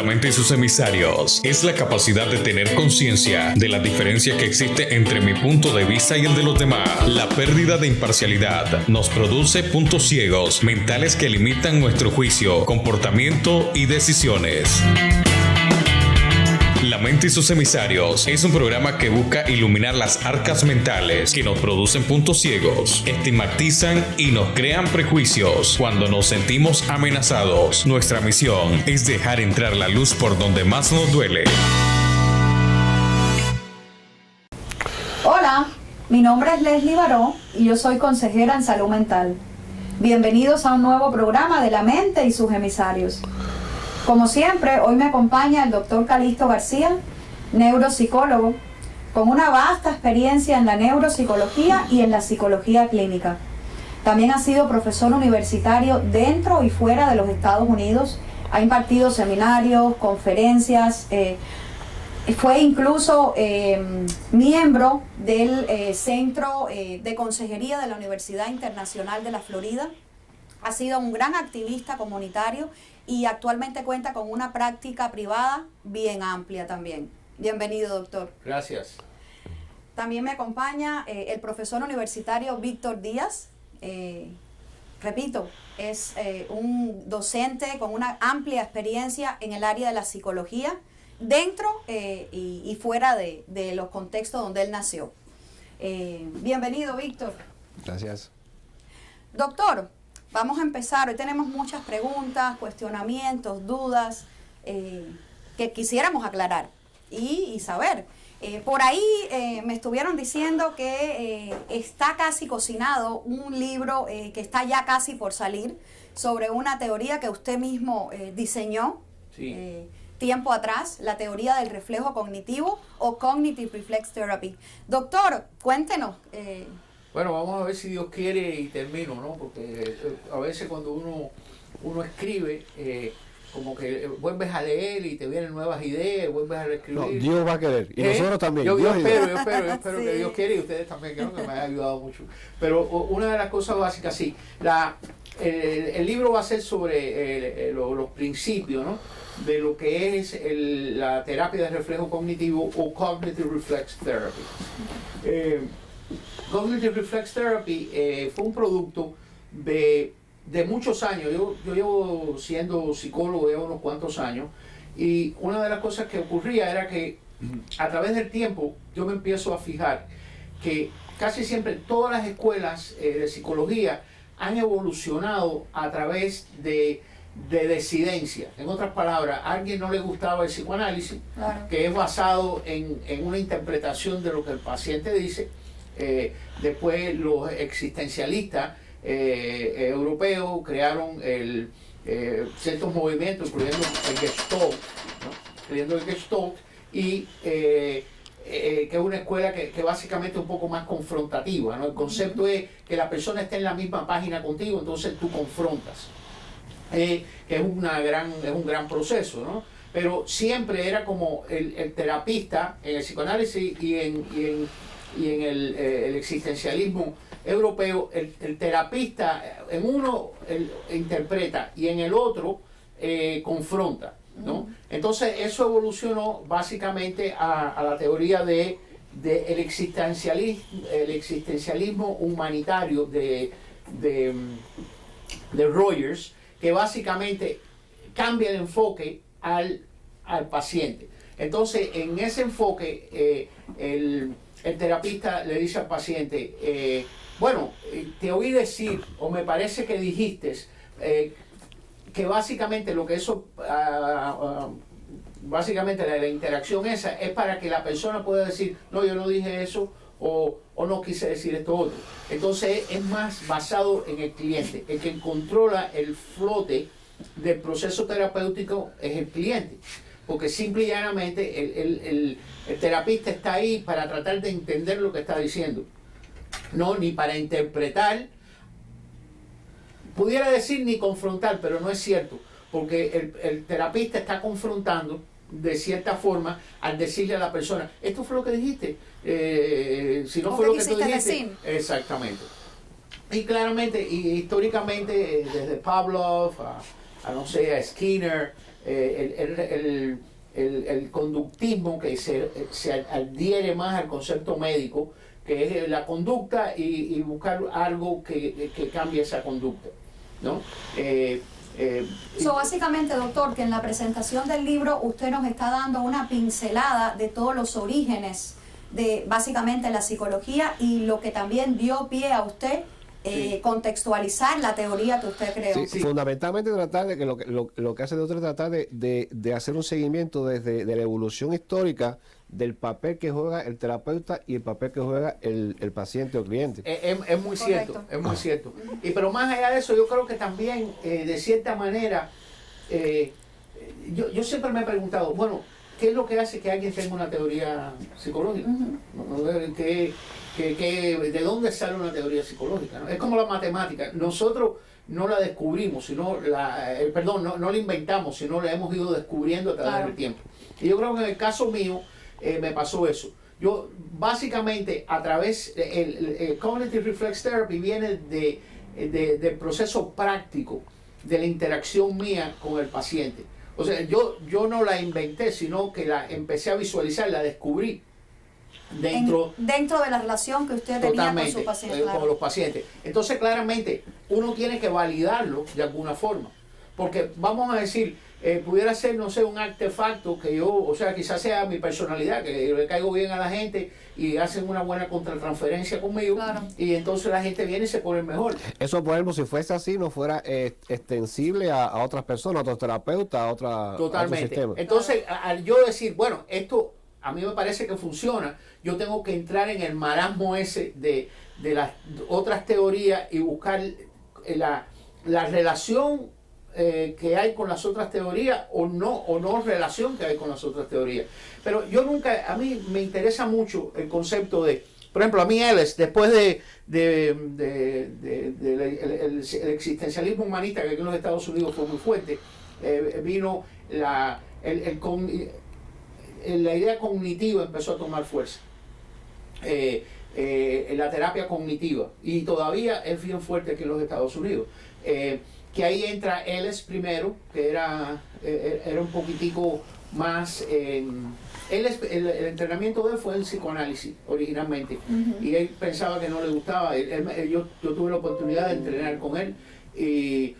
La mente y sus emisarios es la capacidad de tener conciencia de la diferencia que existe entre mi punto de vista y el de los demás. La pérdida de imparcialidad nos produce puntos ciegos mentales que limitan nuestro juicio, comportamiento y decisiones. La mente y sus emisarios es un programa que busca iluminar las arcas mentales que nos producen puntos ciegos, estigmatizan y nos crean prejuicios cuando nos sentimos amenazados. Nuestra misión es dejar entrar la luz por donde más nos duele. Hola, mi nombre es Leslie Baró y yo soy consejera en salud mental. Bienvenidos a un nuevo programa de La mente y sus emisarios. Como siempre, hoy me acompaña el doctor Calixto García, neuropsicólogo, con una vasta experiencia en la neuropsicología y en la psicología clínica. También ha sido profesor universitario dentro y fuera de los Estados Unidos, ha impartido seminarios, conferencias, fue incluso miembro del Centro de Consejería de la Universidad Internacional de la Florida. Ha sido un gran activista comunitario y actualmente cuenta con una práctica privada bien amplia también. Bienvenido, doctor. Gracias. También me acompaña el profesor universitario Víctor Díaz. Repito, es un docente con una amplia experiencia en el área de la psicología, dentro y fuera de los contextos donde él nació. Bienvenido, Víctor. Gracias. Doctor, vamos a empezar. Hoy tenemos muchas preguntas, cuestionamientos, dudas que quisiéramos aclarar y saber. Por ahí me estuvieron diciendo que está casi cocinado un libro que está ya casi por salir sobre una teoría que usted mismo diseñó tiempo atrás, la teoría del reflejo cognitivo o Cognitive Reflex Therapy. Doctor, cuéntenos. Bueno, vamos a ver si Dios quiere y termino, ¿no? Porque a veces cuando uno escribe, como que vuelves a leer y te vienen nuevas ideas, vuelves a reescribir. No, Dios va a querer. Y nosotros también. Yo espero Sí. que Dios quiere y ustedes también, que me han ayudado mucho. Pero una de las cosas básicas, sí, el libro va a ser sobre los principios, ¿no? De lo que es la terapia de reflejo cognitivo o Cognitive Reflex Therapy. Cognitive Reflex Therapy fue un producto de muchos años. Yo llevo siendo psicólogo ya unos cuantos años y una de las cosas que ocurría era que a través del tiempo yo me empiezo a fijar que casi siempre todas las escuelas de psicología han evolucionado a través de desidencia. En otras palabras, a alguien no le gustaba el psicoanálisis, claro, que es basado en una interpretación de lo que el paciente dice. Después los existencialistas europeos crearon ciertos movimientos, incluyendo el Gestalt, ¿no? Y que es una escuela que básicamente es un poco más confrontativa, ¿no? El concepto es que la persona esté en la misma página contigo, entonces tú confrontas. Que es un gran proceso, ¿no? Pero siempre era como el terapista en el psicoanálisis y en el existencialismo europeo, el terapista en uno interpreta y en el otro confronta, ¿no? Entonces eso evolucionó básicamente a la teoría del existencialismo humanitario de Rogers, que básicamente cambia el enfoque al paciente. Entonces, en ese enfoque, el terapista le dice al paciente, te oí decir, o me parece que dijiste, que básicamente lo que eso, básicamente la interacción esa es para que la persona pueda decir, no, yo no dije eso, o no quise decir esto otro. Entonces es más basado en el cliente. El que controla el flote del proceso terapéutico es el cliente, porque simple y llanamente el terapista está ahí para tratar de entender lo que está diciendo, no ni para interpretar, pudiera decir ni confrontar, pero no es cierto, porque el terapista está confrontando de cierta forma al decirle a la persona, esto fue lo que dijiste, si no fue lo que tú dijiste, decir? Exactamente. Y claramente, y históricamente, desde Pavlov no sé, a Skinner, el conductismo que se adhiere más al concepto médico, que es la conducta y buscar algo que cambie esa conducta, ¿no? Básicamente, doctor, que en la presentación del libro usted nos está dando una pincelada de todos los orígenes de básicamente la psicología y lo que también dio pie a usted contextualizar la teoría que usted creó. Sí, fundamentalmente tratar de que lo que hace el doctor es tratar de hacer un seguimiento desde de la evolución histórica del papel que juega el terapeuta y el papel que juega el paciente o cliente. Es muy cierto, Correcto. es muy cierto. Pero más allá de eso, yo creo que también, de cierta manera, yo siempre me he preguntado, bueno, ¿qué es lo que hace que alguien tenga una teoría psicológica? ¿De dónde sale una teoría psicológica? ¿No? Es como la matemática. Nosotros no la descubrimos, sino no la inventamos, sino la hemos ido descubriendo a través del tiempo. Y yo creo que en el caso mío me pasó eso. Yo básicamente a través el Cognitive Reflex Therapy viene del proceso práctico de la interacción mía con el paciente. O sea, yo no la inventé, sino que la empecé a visualizar, la descubrí dentro de la relación que usted tenía con su paciente. Con los pacientes. Entonces, claramente, uno tiene que validarlo de alguna forma. Porque vamos a decir, pudiera ser, no sé, un artefacto que yo, o sea, quizás sea mi personalidad, que yo le caigo bien a la gente y hacen una buena contratransferencia conmigo, y entonces la gente viene y se pone mejor. Eso, por ejemplo, si fuese así, no fuera extensible a otras personas, a otros terapeutas, a otros sistemas. Entonces, al yo decir, bueno, esto a mí me parece que funciona, yo tengo que entrar en el marasmo ese de las otras teorías y buscar la relación que hay con las otras teorías o no relación que hay con las otras teorías. Pero yo nunca, a mí me interesa mucho el concepto de, por ejemplo, a mí Ellis, después el existencialismo humanista que aquí en los Estados Unidos fue muy fuerte, vino la idea cognitiva empezó a tomar fuerza. La terapia cognitiva, y todavía es bien fuerte aquí en los Estados Unidos. Que ahí entra Ellis primero, que era un poquitico más... el entrenamiento de él fue el psicoanálisis originalmente, y él pensaba que no le gustaba. Yo tuve la oportunidad de entrenar con él, y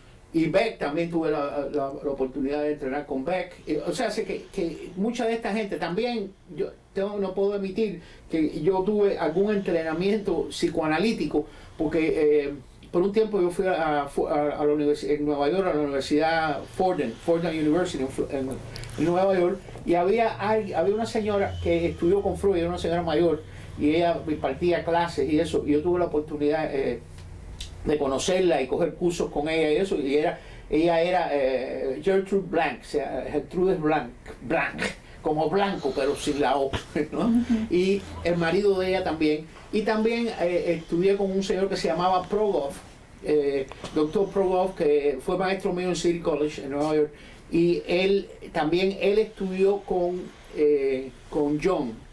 Beck también tuve la oportunidad de entrenar con Beck. O sea, sé que mucha de esta gente también, no puedo admitir que yo tuve algún entrenamiento psicoanalítico, porque por un tiempo yo fui a la universidad en Nueva York, a la Universidad Fordham University en Nueva York, y había una señora que estudió con Freud, era una señora mayor, y ella impartía clases y eso, y yo tuve la oportunidad de conocerla y coger cursos con ella y eso, y ella era Gertrude Blank, o sea, Gertrude Blank, como blanco pero sin la O, ¿no? Y el marido de ella también. Y también estudié con un señor que se llamaba Progoff, doctor Progoff, que fue maestro mío en City College en Nueva York, y él estudió con John.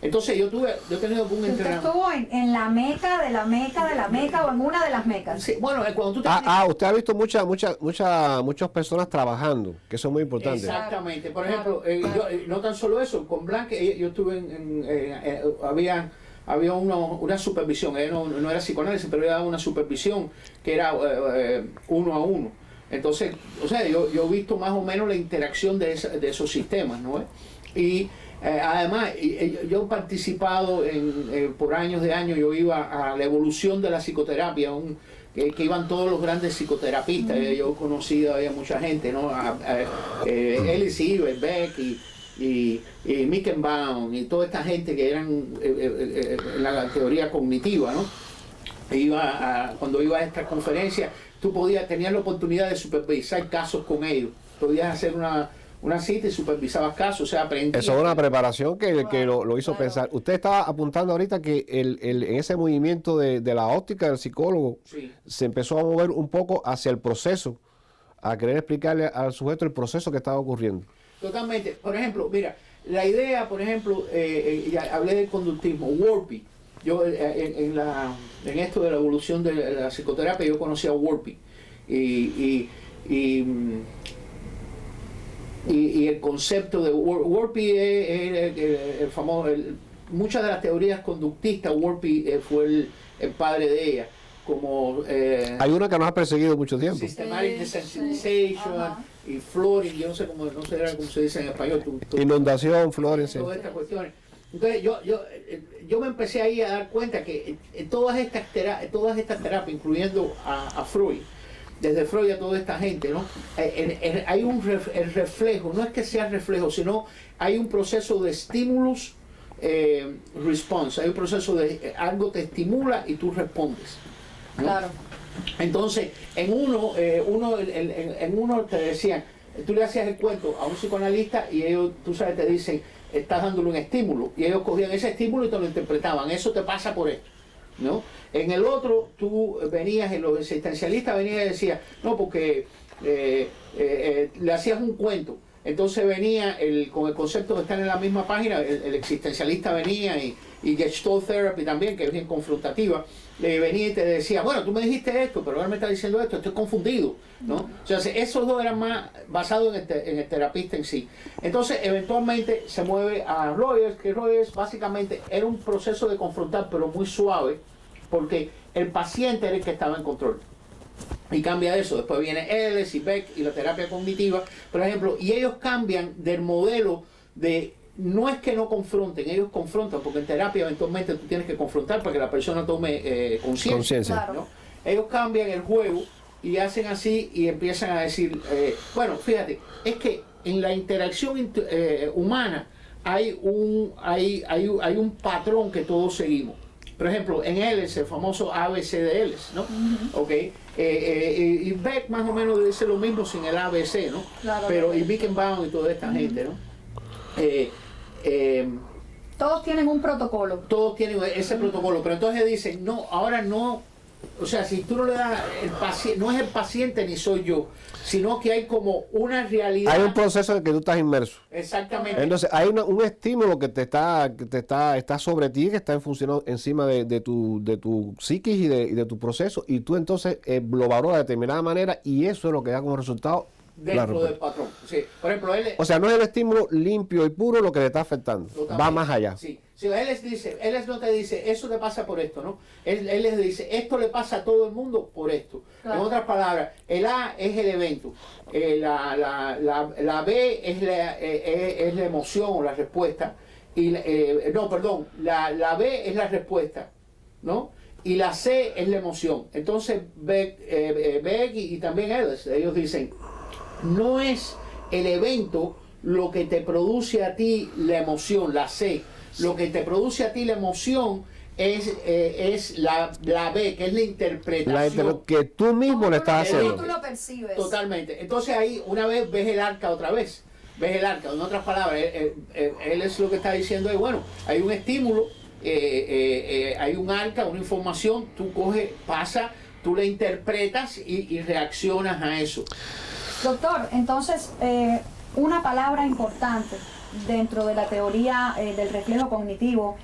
Entonces yo he tenido un entrenamiento. ¿Usted estuvo en la meca de la meca de la meca o en una de las mecas? Sí, bueno, cuando tú te usted ha visto muchas personas trabajando, que eso es muy importante. Exactamente. Por ejemplo, yo, no tan solo eso, con Blanca yo estuve había una supervisión, no era psicoanálisis, pero era una supervisión que era 1 a 1. Entonces, o sea, yo he visto más o menos la interacción de esos sistemas, ¿no? Y además, yo he participado por años de años, yo iba a la evolución de la psicoterapia, que iban todos los grandes psicoterapistas. Yo he conocido a mucha gente, ¿no? Ellis Iver, Beck y Mickenbaum y toda esta gente que eran en la teoría cognitiva, ¿no? Cuando iba a estas conferencias, tenías la oportunidad de supervisar casos con ellos, podías hacer una cita y supervisabas casos, o sea, aprendías. Eso es una preparación que lo hizo pensar. Usted estaba apuntando ahorita que en ese movimiento de la óptica del psicólogo, sí, se empezó a mover un poco hacia el proceso, a querer explicarle al sujeto el proceso que estaba ocurriendo. Totalmente. Por ejemplo, mira, la idea, por ejemplo, ya hablé del conductismo, Warpy. Yo en esto de la evolución de la psicoterapia, yo conocí a Warpy. Y y el concepto de Warpy es el famoso, muchas de las teorías conductistas, Warpy fue el padre de ella, como hay una que nos ha perseguido mucho tiempo. Systematic Desensitization y Flooring, yo no sé cómo se dice en español. Inundación, flores. Todas estas cuestiones. Entonces yo me empecé ahí a dar cuenta que todas estas terapias, incluyendo a Freud, desde Freud a toda esta gente, ¿no? Hay el reflejo, no es que sea reflejo, sino hay un proceso de estímulos response, hay un proceso de algo te estimula y tú respondes, ¿no? Claro. Entonces, en uno te decían, tú le hacías el cuento a un psicoanalista y ellos, tú sabes, te dicen, estás dándole un estímulo, y ellos cogían ese estímulo y te lo interpretaban, eso te pasa por esto, ¿no? En el otro, tú venías, en los existencialistas venías y decías, no, porque le hacías un cuento. Entonces venía con el concepto de estar en la misma página, el existencialista venía y Gestalt Therapy también, que es bien confrontativa, venía y te decía, bueno, tú me dijiste esto, pero ahora me estás diciendo esto, estoy confundido, ¿no? O sea, esos dos eran más basados en el terapista en sí. Entonces, eventualmente se mueve a Rogers, que Rogers básicamente era un proceso de confrontar, pero muy suave, porque el paciente era el que estaba en control. Y cambia eso. Después viene Ellis y Beck y la terapia cognitiva, por ejemplo, y ellos cambian del modelo de, no es que no confronten, ellos confrontan, porque en terapia eventualmente tú tienes que confrontar para que la persona tome conciencia, Claro. ¿no? Ellos cambian el juego y hacen así y empiezan a decir, bueno, fíjate, es que en la interacción humana hay un patrón que todos seguimos. Por ejemplo, en Ellis, el famoso ABC de Ellis, ¿no? Okay. Y Beck más o menos dice lo mismo sin el ABC, ¿no? Claro, pero y Bickenbaum y toda esta gente, ¿no? Todos tienen un protocolo. Todos tienen ese protocolo, pero entonces dicen, no, ahora no, o sea, si tú no le das el paciente, no es el paciente ni soy yo, sino que hay como una realidad. Hay un proceso en el que tú estás inmerso. Exactamente. Entonces hay un estímulo que está sobre ti, que está funcionando encima de tu psiquis y de tu proceso, y tú entonces lo valoras de determinada manera, y eso es lo que da como resultado Dentro del patrón. Sí. Por ejemplo, o sea, no es el estímulo limpio y puro lo que le está afectando, va más allá. Sí. Si él no te dice, eso te pasa por esto, ¿no? Él les dice, esto le pasa a todo el mundo por esto. Claro. En otras palabras, el A es el evento, la B es la emoción o la respuesta, y la B es la respuesta, ¿no? Y la C es la emoción. Entonces, Beck y también ellos dicen, no es el evento lo que te produce a ti la emoción, la C. Lo que te produce a ti la emoción es la B, que es la interpretación. Que tú mismo le estás haciendo. Tú lo percibes. Totalmente. Entonces ahí una vez ves el arca otra vez. Ves el arca. En otras palabras, él es lo que está diciendo ahí. Bueno, hay un estímulo, hay un arca, una información, tú coges, pasa, tú la interpretas y reaccionas a eso. Doctor, entonces, una palabra importante dentro de la teoría del reflejo cognitivo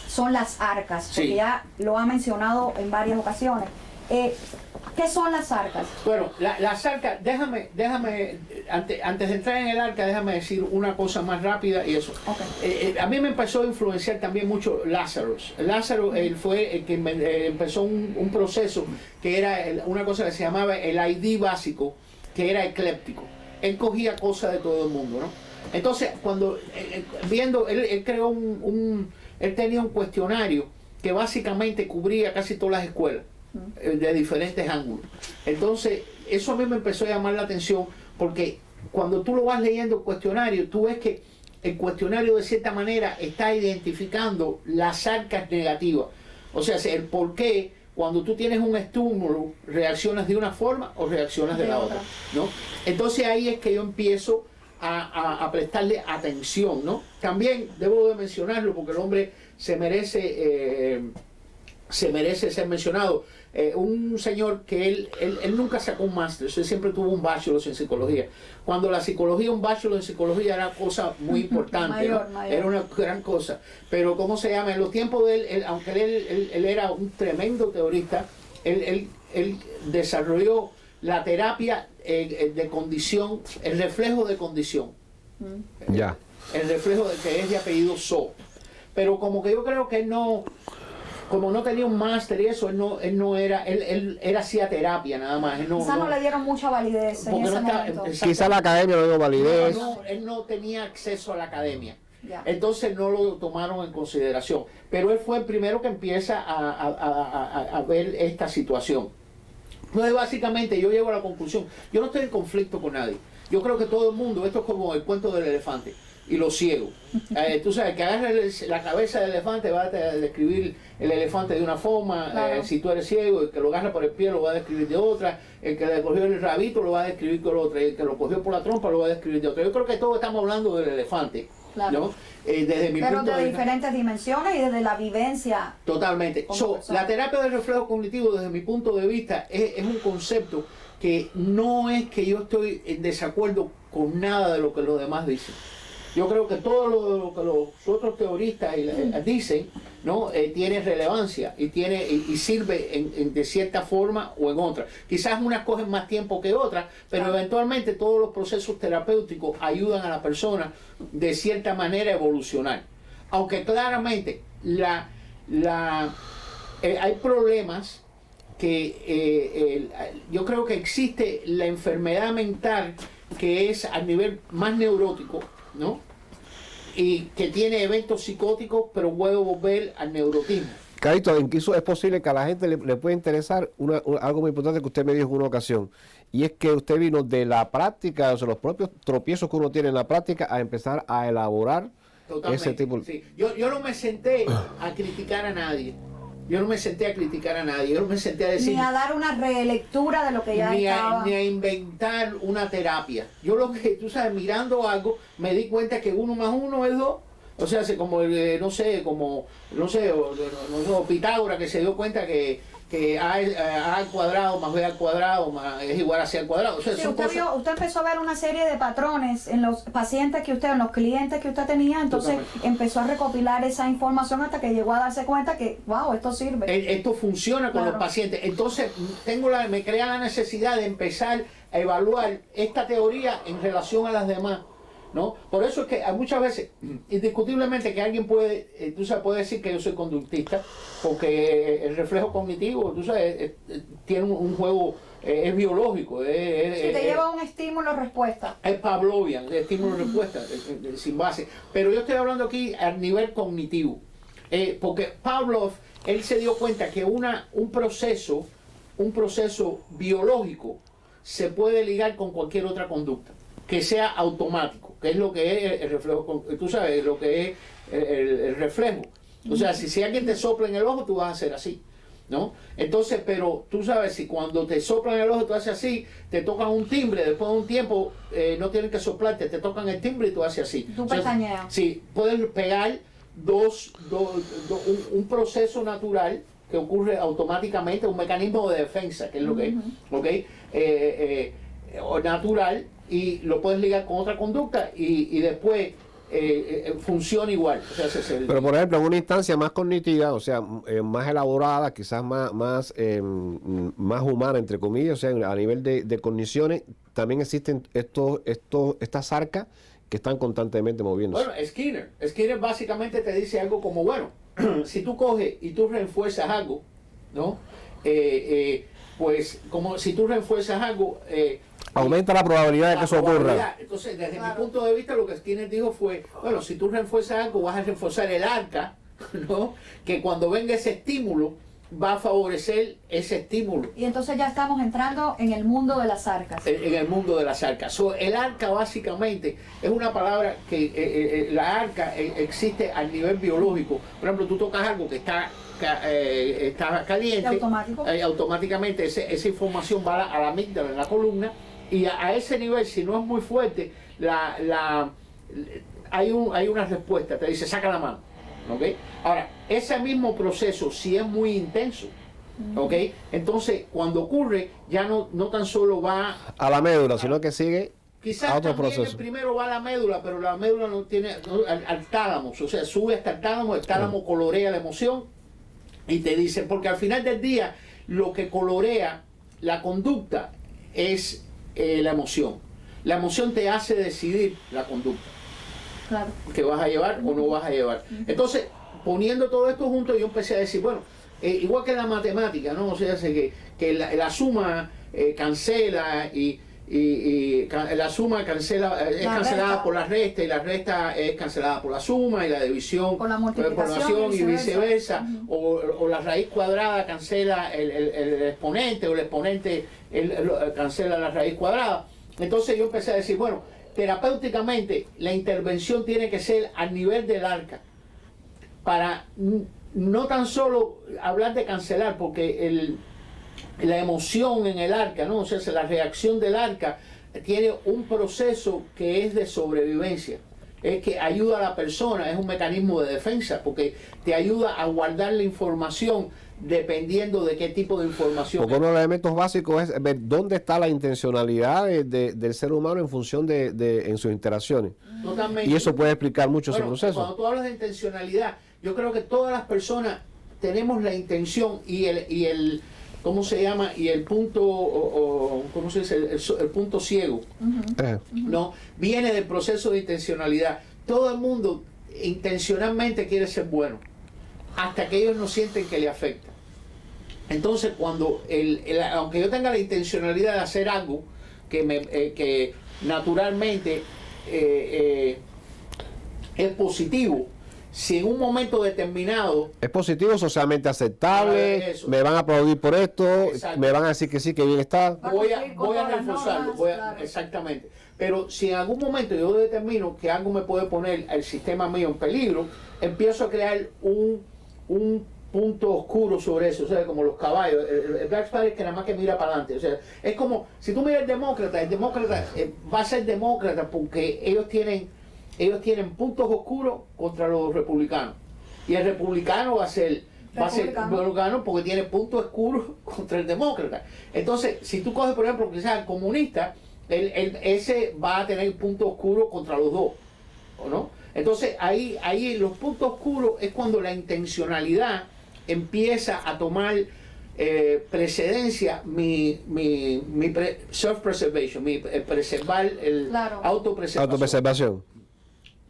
son las arcas, porque ya lo ha mencionado en varias ocasiones. ¿Qué son las arcas? Bueno, las arcas, déjame antes de entrar en el arca, déjame decir una cosa más rápida y eso. Okay. A mí me empezó a influenciar también mucho Lazarus. Lazarus él fue el que empezó un proceso que era una cosa que se llamaba el ID básico, que era ecléptico. Él cogía cosas de todo el mundo, ¿no? Entonces, cuando él creó él tenía un cuestionario que básicamente cubría casi todas las escuelas de diferentes ángulos. Entonces, eso a mí me empezó a llamar la atención, porque cuando tú lo vas leyendo el cuestionario, tú ves que el cuestionario de cierta manera está identificando las arcas negativas. O sea, el por qué cuando tú tienes un estímulo reaccionas de una forma o reaccionas de la otra, ¿no? Entonces ahí es que yo empiezo a prestarle atención, ¿no? También debo de mencionarlo porque el hombre se merece ser mencionado. Un señor que él nunca sacó un máster, él siempre tuvo un bachelor en psicología. Cuando la psicología, un bachelor en psicología era cosa muy importante, mayor. Era una gran cosa. Pero ¿cómo se llama? En los tiempos de él, aunque él era un tremendo teorista, él desarrolló la terapia de condición, el reflejo de condición. Ya. El reflejo de que es de apellido So. Pero como que yo creo que él no, como no tenía un máster y eso, él hacía terapia nada más. Quizás no le dieron mucha validez en ese momento. Quizás la academia no dio validez. Él no tenía acceso a la academia. Ya. Entonces no lo tomaron en consideración. Pero él fue el primero que empieza a ver esta situación. Entonces básicamente yo llego a la conclusión, yo no estoy en conflicto con nadie. Yo creo que todo el mundo, esto es como el cuento del elefante y los ciegos. Tú sabes, que agarra la cabeza del elefante va a describir el elefante de una forma, claro. Si tú eres ciego, el que lo agarra por el pie lo va a describir de otra, el que le cogió el rabito lo va a describir con otra, el que lo cogió por la trompa lo va a describir de otra. Yo creo que todos estamos hablando del elefante, claro. ¿no? Desde mi Pero punto de de vista. diferentes dimensiones y desde la vivencia. Totalmente. La terapia del reflejo cognitivo, desde mi punto de vista, es un concepto que no es que yo estoy en desacuerdo con nada de lo que los demás dicen. Yo creo que todo lo que los otros teoristas dicen, ¿no? Tiene relevancia y sirve de cierta forma o en otra. Quizás unas cogen más tiempo que otras, pero claro. eventualmente todos los procesos terapéuticos ayudan a la persona de cierta manera a evolucionar. Aunque claramente hay problemas que yo creo que existe la enfermedad mental que es a nivel más neurótico, ¿no? Y que tiene eventos psicóticos, pero puede volver al neurotismo. Carito, incluso es posible que a la gente le pueda interesar algo muy importante que usted me dijo en una ocasión, y es que usted vino de la práctica, o sea, los propios tropiezos que uno tiene en la práctica, a empezar a elaborar ese tipo. Sí. Yo no me senté a criticar a nadie. Yo no me senté a criticar a nadie. Yo no me senté a decir... Ni a dar una relectura de lo que ya estaba. Ni a inventar una terapia. Yo lo que, tú sabes, mirando algo, me di cuenta que 1 más 1 es 2. O sea, como Pitágoras, que se dio cuenta que A al cuadrado más B al cuadrado es igual a C al cuadrado. O sea, sí, usted empezó a ver una serie de patrones en los pacientes en los clientes que usted tenía, entonces empezó a recopilar esa información hasta que llegó a darse cuenta que, wow, esto sirve. Esto funciona con los pacientes. Entonces me crea la necesidad de empezar a evaluar esta teoría en relación a las demás, ¿no? Por eso es que muchas veces, indiscutiblemente, que alguien puede decir que yo soy conductista, porque el reflejo cognitivo, tiene un juego, es biológico. Si te lleva un estímulo-respuesta. Es Pavlovian, de estímulo-respuesta, sin base. Pero yo estoy hablando aquí a nivel cognitivo, porque Pavlov, él se dio cuenta que un proceso biológico se puede ligar con cualquier otra conducta que sea automático, que es lo que es el reflejo, tú sabes, lo que es el reflejo. O sea, si alguien te sopla en el ojo, tú vas a hacer así, ¿no? Entonces, pero tú sabes, si cuando te soplan en el ojo, tú haces así, te tocan un timbre, después de un tiempo, no tienen que soplarte, te tocan el timbre y tú haces así. Tú pestañeas. Sí, puedes pegar un proceso natural que ocurre automáticamente, un mecanismo de defensa, que es lo que es, ¿ok? Natural, y lo puedes ligar con otra conducta y después funciona igual. O sea, pero por ejemplo, en una instancia más cognitiva, o sea, más elaborada, quizás más humana, entre comillas, o sea, a nivel de cogniciones, también existen estas arcas que están constantemente moviéndose. Bueno, Skinner básicamente te dice algo como, bueno, si tú coges y tú refuerzas algo, ¿no? Pues como si tú refuerzas algo, aumenta la probabilidad de que eso ocurra. Entonces, desde mi punto de vista, lo que Skinner dijo fue, bueno, si tú refuerzas algo, vas a reforzar el arca, ¿no? Que cuando venga ese estímulo, va a favorecer ese estímulo. Y entonces ya estamos entrando en el mundo de las arcas. En el mundo de las arcas. El arca básicamente es una palabra que la arca existe a nivel biológico. Por ejemplo, tú tocas algo que está caliente, automáticamente esa información va a la amígdala en la columna, y a ese nivel, si no es muy fuerte, hay una respuesta, te dice saca la mano, ¿ok? Ahora, ese mismo proceso, si es muy intenso, ¿ok? Entonces, cuando ocurre, ya no tan solo va a la médula, sino que sigue quizás a otro también proceso. Primero va a la médula, pero la médula no tiene al tálamo, o sea, sube hasta el tálamo colorea la emoción y te dice, porque al final del día lo que colorea la conducta es la emoción. La emoción te hace decidir la conducta. Claro. Que vas a llevar o no vas a llevar. Entonces, poniendo todo esto junto, yo empecé a decir, bueno, igual que la matemática, ¿no? O sea, que la suma cancela y la suma cancela, es cancelada por la resta y la resta es cancelada por la suma y la división por la multiplicación y viceversa. O la raíz cuadrada cancela el exponente o el exponente cancela la raíz cuadrada. Entonces yo empecé a decir, bueno, terapéuticamente la intervención tiene que ser al nivel del arca para no tan solo hablar de cancelar, porque la emoción en el arca, ¿no? O sea, la reacción del arca tiene un proceso que es de sobrevivencia, es que ayuda a la persona, es un mecanismo de defensa, porque te ayuda a guardar la información dependiendo de qué tipo de información. Porque uno de los elementos básicos es ver dónde está la intencionalidad del ser humano en función en sus interacciones. Totalmente. Y eso puede explicar mucho ese proceso. Cuando tú hablas de intencionalidad, yo creo que todas las personas tenemos la intención y el ¿cómo se llama? Y el punto, ¿cómo se dice? El punto ciego, ¿no? Viene del proceso de intencionalidad. Todo el mundo intencionalmente quiere ser bueno, hasta que ellos no sienten que le afecta. Entonces, cuando aunque yo tenga la intencionalidad de hacer algo que naturalmente es positivo, si en un momento determinado es positivo, socialmente aceptable, me van a aplaudir por esto, exacto, me van a decir que sí, que bien está, voy a reforzarlo, claro. Exactamente. Pero si en algún momento yo determino que algo me puede poner el sistema mío en peligro, empiezo a crear un punto oscuro sobre eso, o sea, como los caballos. El Black Spider es que nada más que mira para adelante. O sea, es como si tú miras el demócrata va a ser demócrata porque ellos tienen puntos oscuros contra los republicanos. Y el republicano va a ser republicano porque tiene puntos oscuros contra el demócrata. Entonces, si tú coges, por ejemplo, que sea el comunista, ese va a tener puntos oscuros contra los dos, ¿o no? Entonces, ahí los puntos oscuros es cuando la intencionalidad empieza a tomar precedencia, mi self-preservation, preservar, claro, autopreservación.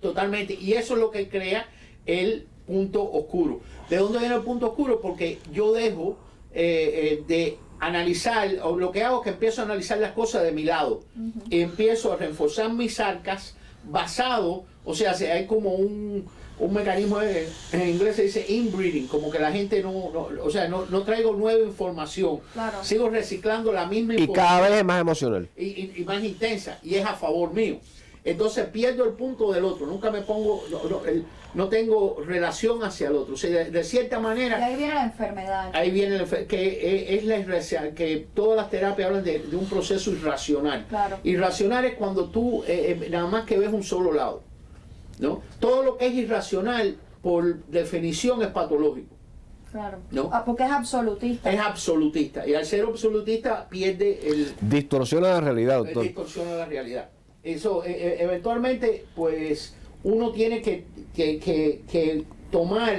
Totalmente, y eso es lo que crea el punto oscuro. ¿De dónde viene el punto oscuro? Porque yo dejo de analizar, o lo que hago es que empiezo a analizar las cosas de mi lado, y empiezo a reforzar mis arcas basado, o sea, hay como un mecanismo, en inglés se dice inbreeding, como que la gente no traigo nueva información, claro, sigo reciclando la misma información. Y cada vez es más emocional. Y más intensa, y es a favor mío. Entonces pierdo el punto del otro, nunca me pongo, no tengo relación hacia el otro. O sea, de cierta manera... Y ahí viene la enfermedad. Ahí viene que todas las terapias hablan de un proceso irracional. Claro. Irracional es cuando tú nada más que ves un solo lado, ¿no? Todo lo que es irracional, por definición, es patológico. Claro. ¿No? Porque es absolutista. Es absolutista. Y al ser absolutista pierde distorsiona la realidad, doctor. Distorsiona la realidad. Eso, eventualmente, pues, uno tiene que tomar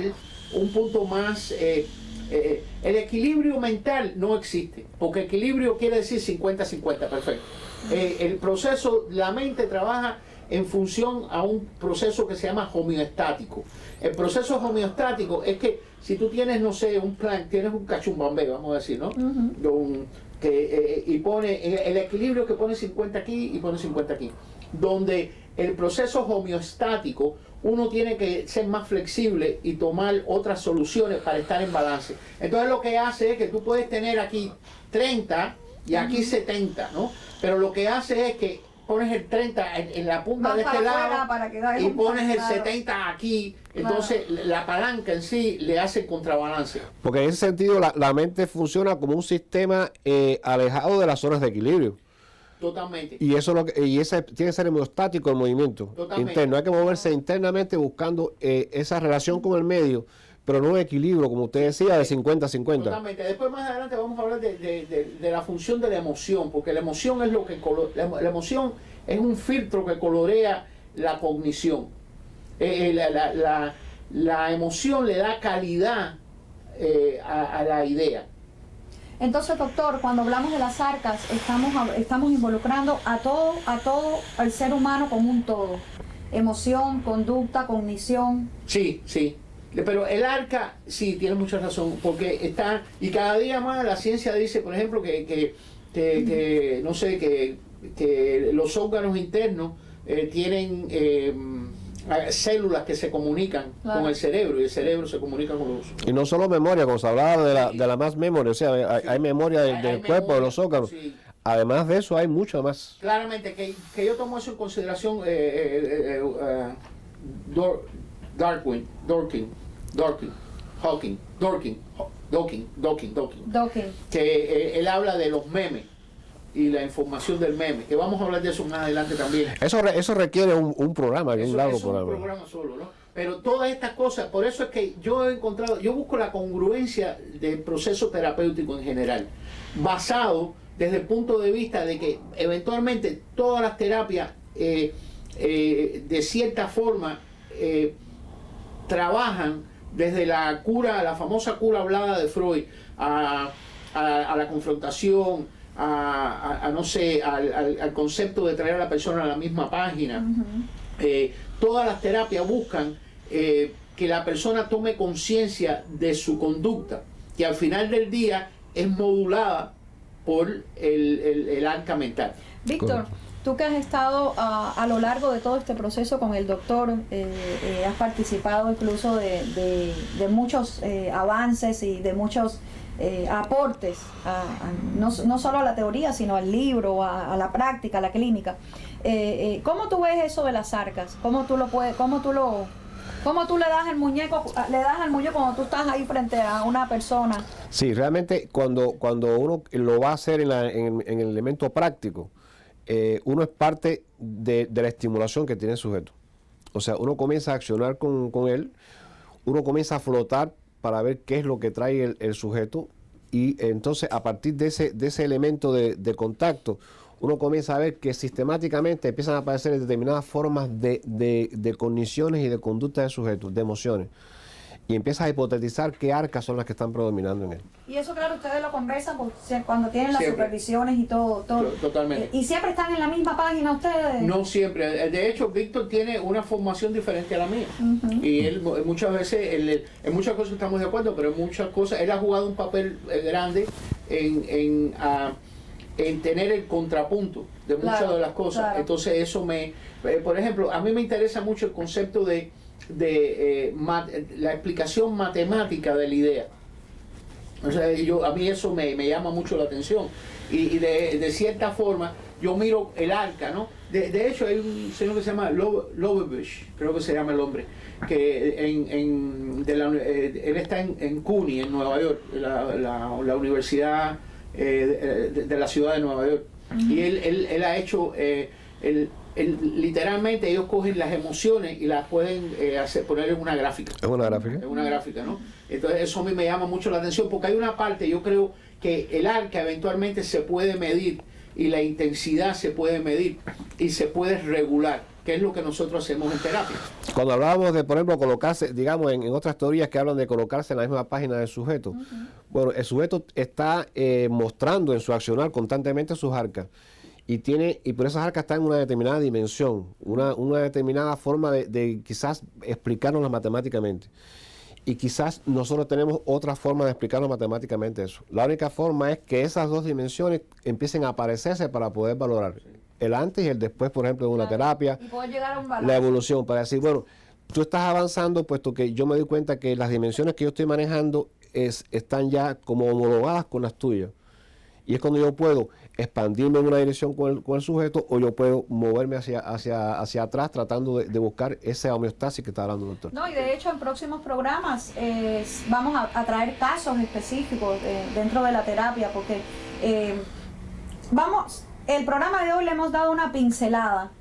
un punto más. El equilibrio mental no existe, porque equilibrio quiere decir 50-50, perfecto. El proceso, la mente trabaja en función a un proceso que se llama homeostático. El proceso homeostático es que si tú tienes, no sé, tienes un cachumbambé, vamos a decir, ¿no? Y pone el equilibrio que pone 50 aquí y pone 50 aquí, donde el proceso homeostático uno tiene que ser más flexible y tomar otras soluciones para estar en balance. Entonces lo que hace es que tú puedes tener aquí 30 y aquí 70, ¿no? Pero lo que hace es que pones el 30 en la punta de este lado y pones el 70 aquí. Entonces la palanca en sí le hace el contrabalance. Porque en ese sentido la mente funciona como un sistema alejado de las zonas de equilibrio. Totalmente. Y eso ese tiene que ser homeostático el movimiento interno. Hay que moverse internamente buscando esa relación con el medio, pero no un equilibrio, como usted decía, de 50-50. Totalmente. Después más adelante vamos a hablar de la función de la emoción, porque la emoción es lo que la emoción es un filtro que colorea la cognición. La emoción le da calidad a la idea. Entonces, doctor, cuando hablamos de las arcas, estamos involucrando a todo el ser humano como un todo. Emoción, conducta, cognición. Sí, sí. Pero el arca, sí, tiene mucha razón, porque está, y cada día más la ciencia dice, por ejemplo, que no sé, que los órganos internos tienen células que se comunican con el cerebro, y el cerebro se comunica con los... Y no solo memoria, como se hablaba de la más memoria, o sea, hay memoria del cuerpo, de los órganos. Sí. Además de eso, hay mucho más. Claramente, que yo tomo eso en consideración, Dawkins, que él habla de los memes y la información del meme, que vamos a hablar de eso más adelante también. Eso requiere un programa, un largo programa. Un programa solo, ¿no? Pero todas estas cosas, por eso es que yo busco la congruencia del proceso terapéutico en general, basado desde el punto de vista de que eventualmente todas las terapias de cierta forma trabajan desde la cura, la famosa cura hablada de Freud, a la confrontación, no sé, al concepto de traer a la persona a la misma página. Todas las terapias buscan que la persona tome conciencia de su conducta, que al final del día es modulada por el arca mental. Víctor, tú que has estado a lo largo de todo este proceso con el doctor, has participado incluso de muchos avances y de muchos aportes, no solo a la teoría, sino al libro, a la práctica, a la clínica. ¿Cómo tú ves eso de las arcas? ¿Cómo tú le das al muñeco cuando tú estás ahí frente a una persona? Sí, realmente cuando uno lo va a hacer en el elemento práctico, uno es parte de la estimulación que tiene el sujeto. O sea, uno comienza a accionar con él, uno comienza a flotar para ver qué es lo que trae el sujeto, y entonces a partir de ese elemento de contacto, uno comienza a ver que sistemáticamente empiezan a aparecer determinadas formas de cogniciones y de conducta del sujeto, de emociones. Y empieza a hipotetizar qué arcas son las que están predominando en él. Y eso, claro, ustedes lo conversan cuando tienen las supervisiones y todo. Totalmente. ¿Y siempre están en la misma página ustedes? No siempre. De hecho, Víctor tiene una formación diferente a la mía. Y él muchas veces, en muchas cosas estamos de acuerdo, pero en muchas cosas, él ha jugado un papel grande en tener el contrapunto de muchas de las cosas. Claro. Entonces eso por ejemplo, a mí me interesa mucho el concepto de la explicación matemática de la idea. O sea, a mí eso me llama mucho la atención, y de cierta forma yo miro el arca, ¿no? De hecho hay un señor que se llama Lovebush, creo que se llama el hombre, que él está en CUNY, en Nueva York, la universidad de la ciudad de Nueva York. Y él ha hecho literalmente ellos cogen las emociones y las pueden poner en una gráfica. ¿Es una gráfica? Es una gráfica, ¿no? Entonces eso a mí me llama mucho la atención, porque hay una parte, yo creo que el arca eventualmente se puede medir, y la intensidad se puede medir y se puede regular, que es lo que nosotros hacemos en terapia. Cuando hablábamos de, por ejemplo, colocarse, digamos, en otras teorías que hablan de colocarse en la misma página del sujeto, bueno, el sujeto está mostrando en su accionar constantemente sus arcas, y por esas arcas están en una determinada dimensión, una determinada forma de quizás explicarnos matemáticamente. Y quizás nosotros tenemos otra forma de explicarnos matemáticamente eso. La única forma es que esas dos dimensiones empiecen a aparecerse para poder valorar el antes y el después, por ejemplo, de una terapia, y poder llegar a un balance. La evolución, para decir, bueno, tú estás avanzando, puesto que yo me doy cuenta que las dimensiones que yo estoy manejando están ya como homologadas con las tuyas. Y es cuando yo puedo expandirme en una dirección con el sujeto, o yo puedo moverme hacia atrás tratando de buscar esa homeostasis que está hablando el doctor. No, y de hecho en próximos programas vamos a traer casos específicos dentro de la terapia, porque el programa de hoy le hemos dado una pincelada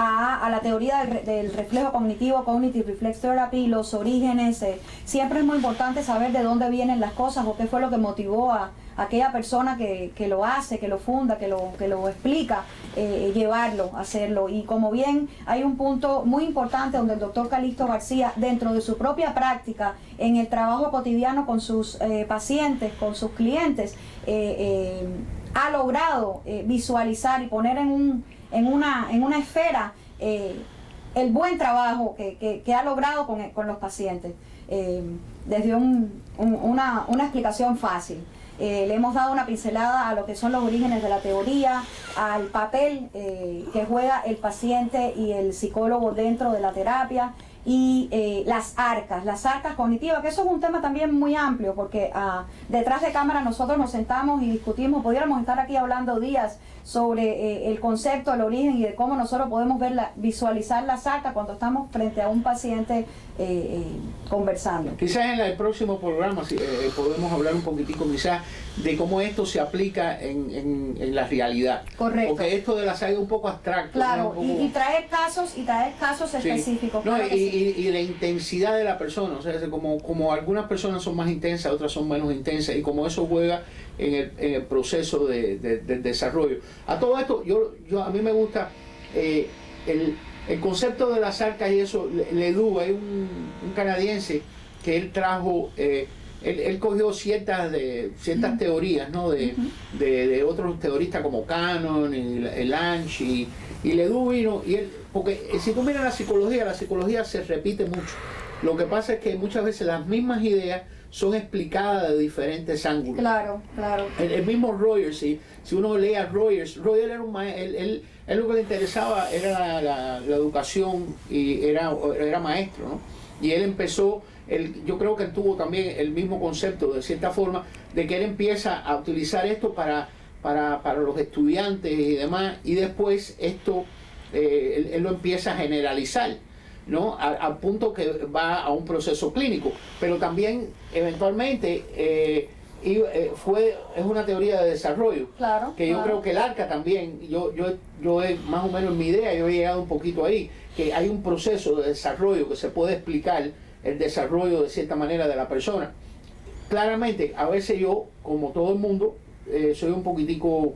a la teoría del reflejo cognitivo, Cognitive Reflex Therapy, los orígenes. Siempre es muy importante saber de dónde vienen las cosas o qué fue lo que motivó a aquella persona que lo hace, que lo funda, que lo explica, llevarlo, hacerlo. Y como bien hay un punto muy importante donde el doctor Calixto García, dentro de su propia práctica, en el trabajo cotidiano con sus pacientes, con sus clientes, ha logrado visualizar y poner en una esfera el buen trabajo que ha logrado con los pacientes. Desde una explicación fácil. Le hemos dado una pincelada a lo que son los orígenes de la teoría, al papel que juega el paciente y el psicólogo dentro de la terapia, y las arcas cognitivas, que eso es un tema también muy amplio, porque detrás de cámara nosotros nos sentamos y discutimos, pudiéramos estar aquí hablando días sobre el concepto, el origen y de cómo nosotros podemos visualizar las arcas cuando estamos frente a un paciente conversando. Quizás en el próximo programa podemos hablar un poquitico quizás de cómo esto se aplica en la realidad. Correcto. Porque esto de la saga es un poco abstracto. Claro, ¿no? y traer casos sí, específicos. No, claro y la intensidad de la persona, o sea, como algunas personas son más intensas, otras son menos intensas, y como eso juega en el proceso de desarrollo. A todo esto, a mí me gusta el concepto de las arcas y eso. Ledoux es un canadiense que él trajo, él cogió ciertas teorías, ¿no? de otros teoristas como Cannon y Lange, y Ledoux vino, y él, porque si tú miras la psicología se repite mucho. Lo que pasa es que muchas veces las mismas ideas son explicadas de diferentes ángulos. Claro. El mismo Rogers, si uno lee a Rogers era él lo que le interesaba era la educación, y era maestro, ¿no? Y él empezó, yo creo que él tuvo también el mismo concepto, de cierta forma, de que él empieza a utilizar esto para los estudiantes y demás, y después esto él lo empieza a generalizar, ¿no? Al punto que va a un proceso clínico, pero también eventualmente es una teoría de desarrollo, claro, que yo creo que el ARCA también, yo más o menos en mi idea, yo he llegado un poquito ahí, que hay un proceso de desarrollo que se puede explicar el desarrollo de cierta manera de la persona. Claramente, a veces yo, como todo el mundo, soy un poquitico,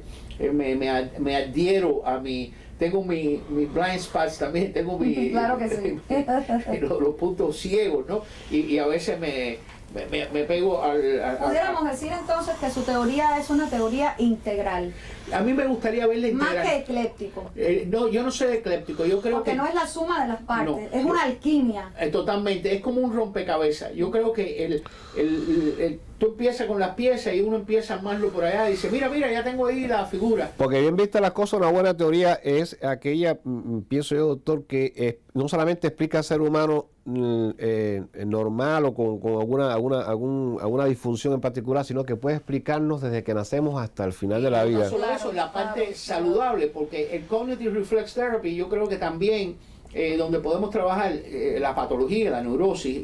me adhiero a tengo mi blind spots también, tengo claro que sí. los puntos ciegos, ¿no? Y a veces me pego Pudiéramos decir entonces que su teoría es una teoría integral. A mí me gustaría verla integral. Más que ecléptico. No, yo no soy ecléptico, yo creo porque no es la suma de las partes, es una alquimia. Totalmente, es como un rompecabezas. Yo creo que tú empiezas con las piezas y uno empieza a armarlo por allá y dice, mira, ya tengo ahí la figura. Porque bien vista las cosas, una buena teoría es aquella, pienso yo, doctor, que no solamente explica al ser humano normal o con alguna disfunción en particular, sino que puede explicarnos desde que nacemos hasta el final de la vida. No solo eso, la parte saludable, porque el Cognitive Reflex Therapy yo creo que también donde podemos trabajar la patología, la neurosis,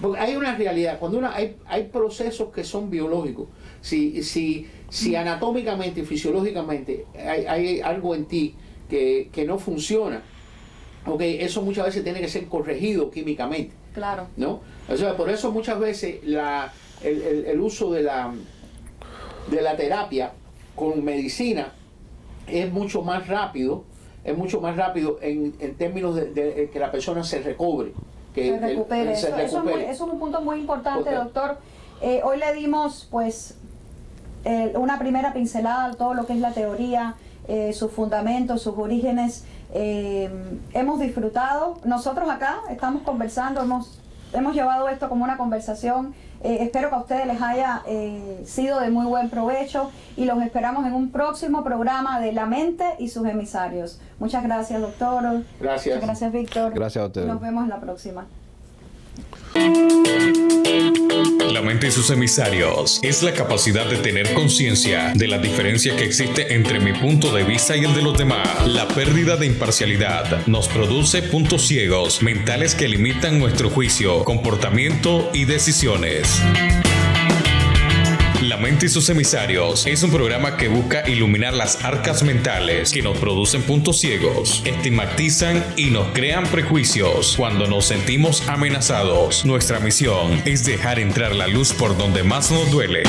porque hay una realidad, cuando hay procesos que son biológicos, si anatómicamente y fisiológicamente hay algo en ti que no funciona, eso muchas veces tiene que ser corregido químicamente. Claro. ¿No? O sea, por eso muchas veces el uso de la terapia con medicina es mucho más rápido en términos de que la persona se recobre. Que se recupere. Eso es un punto muy importante, doctor. Hoy le dimos pues una primera pincelada a todo lo que es la teoría, sus fundamentos, sus orígenes. Hemos disfrutado, nosotros acá estamos conversando, hemos llevado esto como una conversación. Espero que a ustedes les haya sido de muy buen provecho y los esperamos en un próximo programa de La Mente y sus Emisarios. Muchas gracias, doctor. Gracias. Muchas gracias, Víctor. Gracias a ustedes. Nos vemos en la próxima. La mente y sus emisarios es la capacidad de tener conciencia de la diferencia que existe entre mi punto de vista y el de los demás. La pérdida de imparcialidad nos produce puntos ciegos mentales que limitan nuestro juicio, comportamiento y decisiones. La mente y sus emisarios es un programa que busca iluminar las arcas mentales que nos producen puntos ciegos, estigmatizan y nos crean prejuicios cuando nos sentimos amenazados. Nuestra misión es dejar entrar la luz por donde más nos duele.